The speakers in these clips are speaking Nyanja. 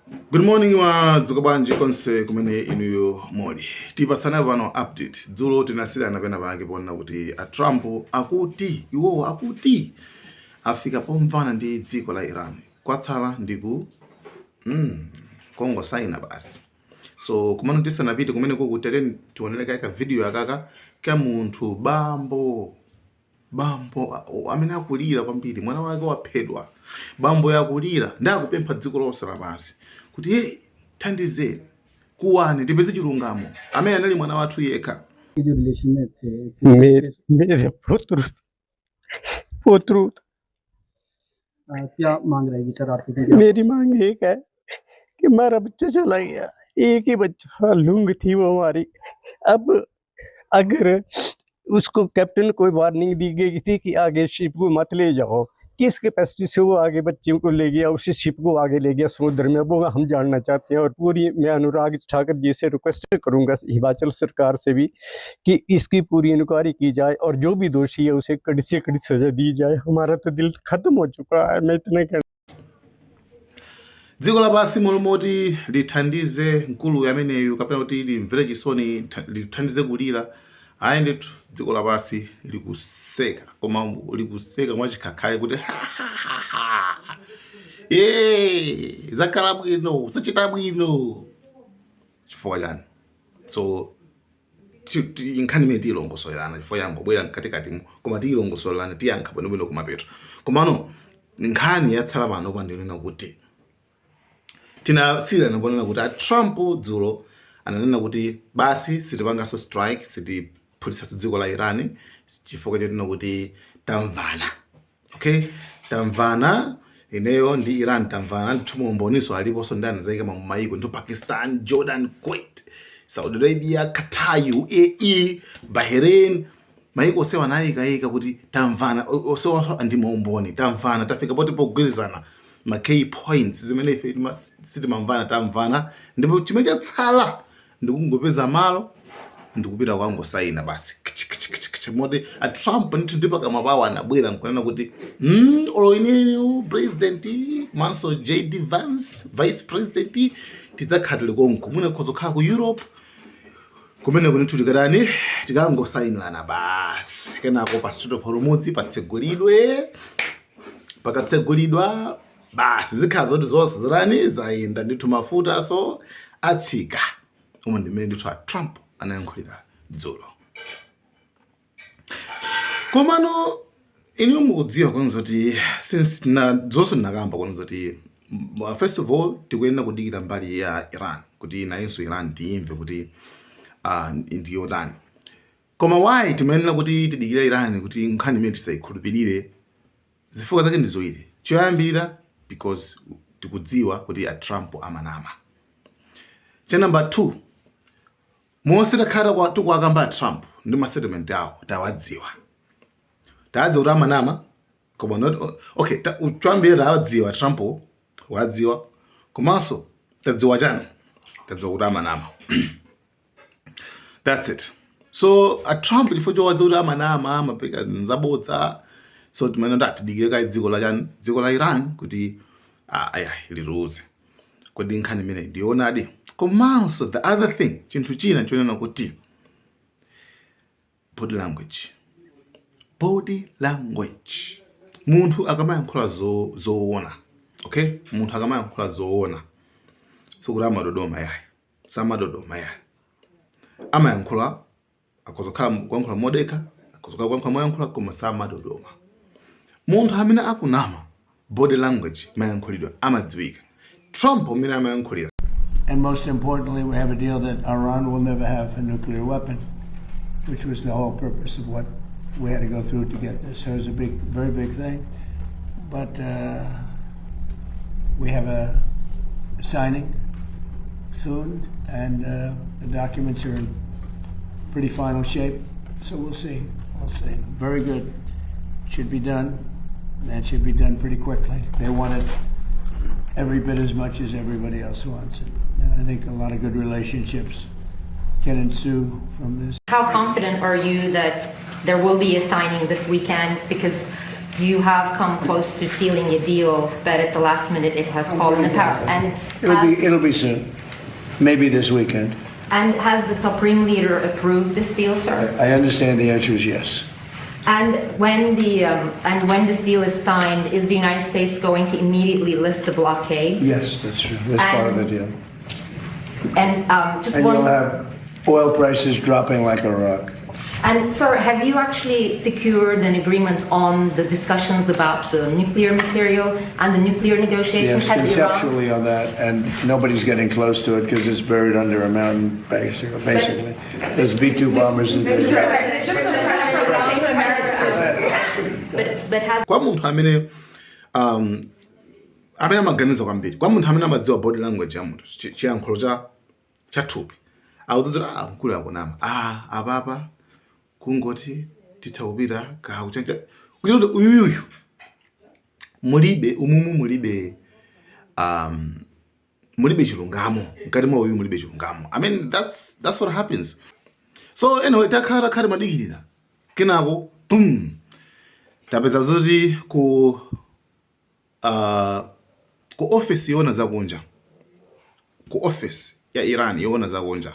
Good morning madzuka bwanji konse kumene inuyo moli. Tipatsana pano update. Dzulo tinasiyana pena pange pona kuti a Trump akuti iwowo akuti afika pomvana ndi dziko la Iran. Kwatsala ndiku kongo saina basi. So kumano tisanapite kumene kukutereni tioneleka ka video yakaka ka munthu bambo amene akulira kwambiri mwana wake waphedwa. Bambo yakulira ndakupempha dziko lonse lapansi kuti hey thandizeni kuwani tipeze chilungamo amene anali mwana wathu yekha. मेरे पुत्र क्या मांग रहेगी सर आपकी? मेरी मांग एक है कि हमारा बच्चा चला गया, एक ही बच्चा लूंग थी वो हमारी। अब अगर उसको कैप्टन कोई वार्निंग दी गई थी कि आगे शिप को मत ले जाओ, किस कैपेसिटी से वो आगे बच्चों को ले गया, उसी शिप को आगे ले गया समुद्र में, वो हम जानना चाहते हैं। और पूरी मैं अनुराग ठाकुर जी से रिक्वेस्ट करूंगा हिमाचल सरकार से भी कि इसकी पूरी इंक्वायरी की जाए और जो भी दोषी है उसे कड़ी से कड़ी सजा दी जाए। हमारा तो दिल खत्म हो चुका है। मैं इतना कह dziko lapansi molomoti lithandize mkulu ameneyu kapena kuti limvere chisoni lithandize kulira ayende dziko lapansi likuseka koma likuseka mwachikhakhale kuti zakhala bwino sachita bwino chifukwa chani. So inkhani imene tiyilongosolelana chifukwa yangobwera mkatikati koma tiyilongosolelana tiyankha bwinobwino kumapeto. Komano nkhani yatsala pano pandionena kuti tinasiyana ponena kuti a Trump dzulo ananena kuti basi sitipangaso strike sitiphutisaso dziko la Iran chifukwa chotina kuti tamvana. Okay, tamvana ineyo ndi Iran tamvana ndithu mboniso aliponso ndi anazayika maiko ndi Pakistan, Jordan, Kuwait, Saudi Arabia, Qatar, UAE, Bahrain, maiko osewa anayika kuti tamvana osewa ndi maumboni tamvana tafika poti pogwirizana ma key points zimene ife sitimamvana tamvana ndipo chimene chatsala ndikungopeza malo ndikupita kwango saina basi moti a Trump ndithu ndipo kamapawa anabwera nkunena kuti olo ineyo president manso JD Vance vice president tidzakhatile konko mwina khozokhala ku Europe kumene kunithu tikatani tikangosayinirana basi kenako pa Strait of Hormuz patsegulidwe pakatsegulidwa basi zikhala zoti zonse zirani zayenda ndithu mafuta so atsika. Umo ndimene ndithu a Trump anayankhulira dzulo. Komano inu mukudziwa kwanza kuti since zonse ndinakamba kwanza kuti first of all tikuyenera kudikira mbali ya Iran kuti nayenso Iran tiyimve kuti ndiyotani. Koma why timayenera kuti tidikire Iran kuti nkhani imene tisayikhulupirire zifukwa zake ndi ziwiri. Choyambirira because tikudziwa kuti a Trump amanama. Cha number 2 mose takhala tikuakamba a Trump ndi ma settlement awo tawadziwa. Tadziwa kuti amanama koma not okay choyambirira tawadziwa Trump wadziwa komanso tadziwa chani tadziwa kuti amanama. That's it. So a Trump chifukwa chowadziwa kuti amanama amapeka zinthu zabodza. So timene tidikire kai dziko la chani dziko la Iran kuti liruze kodi nkhani imene ndionadi. Komanso the other thing chinthu china chonena kuti body language munthu akamayankhula zoona. Okay, munthu akamayankhula zoona sokuti amadodoma samadodoma amayankhula akozokhala kuyankhula modeka akozokhala kuyankhula moyankhula koma samadodoma. Munthu amene akunama body language mayankhulidwe amadziwika. Trump amene amayankhulira. And most importantly, we have a deal that Iran will never have a nuclear weapon, which was the whole purpose of what we had to go through to get this. So it was a very big thing. But we have a signing soon, and the documents are in pretty final shape. So we'll see. Very good. Should be done. That should be done pretty quickly. They want it every bit as much as everybody else wants it. And I think a lot of good relationships can ensue from this. How confident are you that there will be a signing this weekend? Because you have come close to sealing a deal, but at the last minute it has fallen apart. And It'll be soon. Maybe this weekend. and has the Supreme Leader approved this deal, sir? I understand the answer is yes. And when this deal is signed, is the United States going to immediately lift the blockade? Yes, that's true. That's part of the deal. And just And one. you'll have oil prices dropping like a rock. And sir, have you actually secured an agreement on the discussions about the nuclear material and the nuclear negotiations? Yes, Has Iran- conceptually on that, and nobody's getting close to it because it's buried under a mountain, basically. There's B-2 bombers in there. But has kwa munthu amene amene amaganiza kwambiri, kwa munthu amene amadziwa body language ya munthu, chiyankhulo cha thupi, akudzidzira mkulu yakunama apapa kungoti tithawupita gawu chancha kuti uyuyu mulibe mulibe chilungamo mkati mwa uyu mulibe chilungamo. I mean that's what happens. So anyway, takhala madikirira kenako boom tapeza zoti ku office yona zakunja, ku office ya Iran yona zakunja,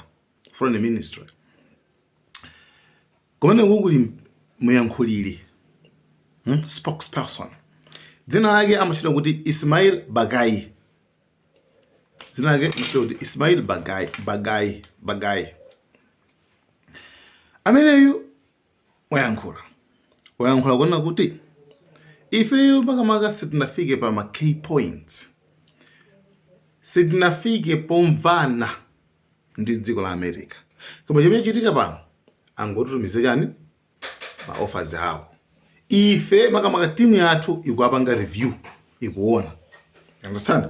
foreign ministry, kumene kukuli muyankhuliri spokesperson, dzina lake amachita kuti Ismail Bagai, dzina lake amachita kuti Ismail Bagai ameneyu wayankhula kuona kuti ifeyo makamaka sitinafike pa ma key points, sitinafike pomvana ndi dziko la America. Koma chimene chitika pano angotutumiza chani ma offers awo, ife makamaka timu yathu ikuapanga review, ikuona, understand,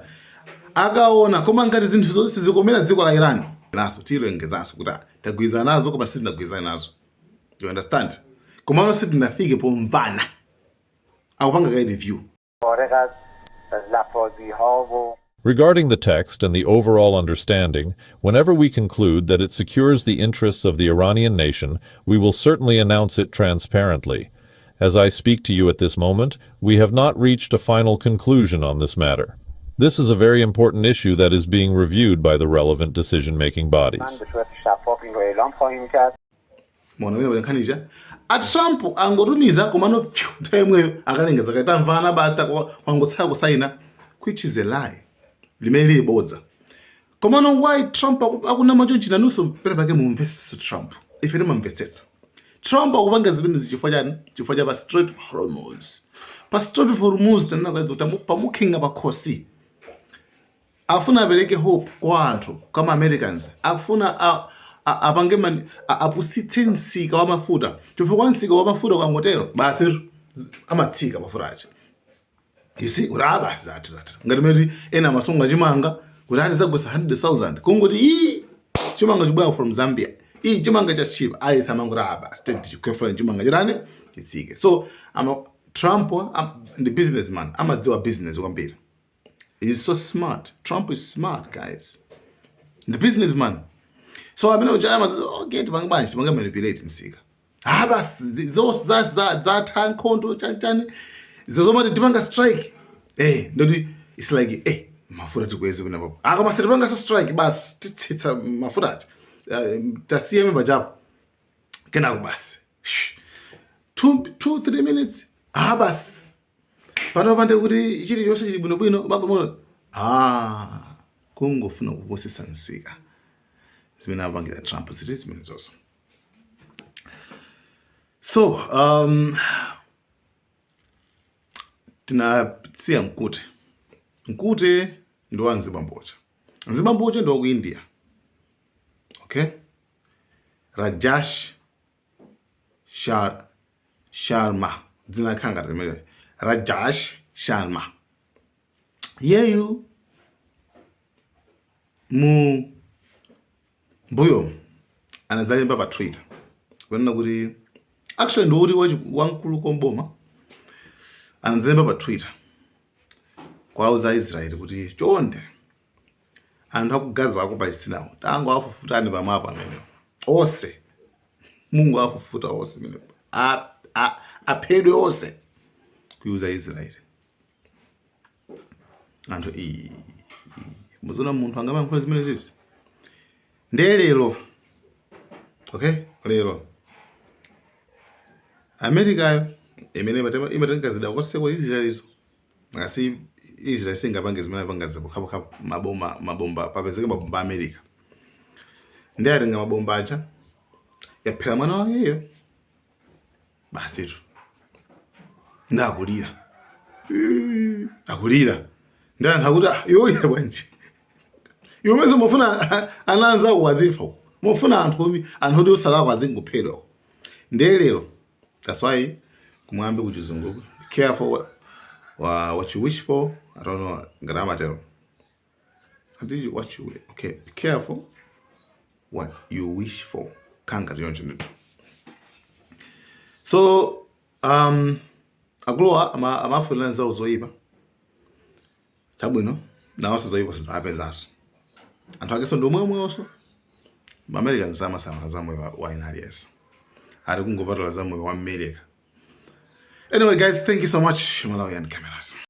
akaona koma ngati zinthu zonse sizikomera dziko la Iran naso tilengezanso kuti tagwirizana nazo koma sitinagwirizana nazo, you understand, koma sitinafike pomvana akupanga kai review. Regarding the text and the overall understanding, whenever we conclude that it secures the interests of the Iranian nation, we will certainly announce it transparently. As I speak to you at this moment, we have not reached a final conclusion on this matter. This is a very important issue that is being reviewed by the relevant decision-making bodies. A Trump angotumiza komano nthawi akalengeza kaita mvana basi kwangotsala kusaina, which is a lie, limene lili bodza. Komano why Trump akunama chonchi nanunso pena pake mumvetsetsa Trump, ife timamvetsetsa. Trump akupanga zimene chifukwa chani? Chifukwa cha pa Strait of Hormuz. Pa Strait of Hormuz tanakaiza kuti pamukhinga pakhosi, akufuna apereke hope kwa anthu kama Americans, akufuna apange apusitse msika wa mafuta, chifukwa msika wa mafuta ukangotero basi amatsika mafuta aja. Isi urabasi zathu ngati meti ena masunga chimanga kuti ati zagwesa 100,000 kungoti chimanga chibwera from Zambia, chimanga cha cheap ayisa mangura aba state chikwefa chimanga chirani chitsike. So Trump the businessman amadziwa business kwambiri. He's so smart. Trump is smart, guys. The businessman. So amene ujama okay tipangabanji tipanga manipulate nsika. Basi zose za tankhondo chani zizomati tipanga strike. Ndoti it's like mafuta tikweze kuna baba. Koma sitipanga so strike basi titsitsa mafuta aja. Tasiye memba japo. Kenako basi. 2-3 minutes. Basi. Pano pande kuti chiri chonse chili bwinobwino bagomono. Kungofuna kuposesa nsika. Zimene apangira Trump ziti zimene zonse. So tinasiya Mkute ndo wa Nzibambocha ndo ku India, okay. Rajesh Sharma dzina khanga rimele Rajesh Sharma yeyu mbuyo anadzalemba pa Twitter kunena kuti actually ndoti wankulu komboma anadzalemba pa Twitter kwauza Israel kuti chonde anthu akugaza ku Palestina tango afufutani pamapa amenewo onse, Mungu afufuta onse amenewo aphedwe onse kuiuza Israeli. Anthu muzona munthu angamankhula zimene zizi ndiye lero, okay, lero Americayo imene imatenga zida kwaseko Israelizo ngasi Israel singapange zimene apangaze kukhapha mabomba papezeke mabomba America ndiye atenga mabomba aja yaphera mwana wakeyo basi tu ndakulira akulira ndani hakuta yoli bwanje yomeze mufuna ananza wazifa mufuna anthu oti osala kwazinguphedwa ndelero. That's why kumwambe kuchizungu, be careful what you wish for. I don't know grammar tell what you okay, be careful what you wish for. Kanga yonche. So agloa amafulanza uzoiba tabwino na wase zoiba sizapezaso anthu akeso ndomwe oso Americans sama zamoyo wa inalies ari kungopatola zamoyo wa America. Anyway guys, thank you so much. Malawian Cameras.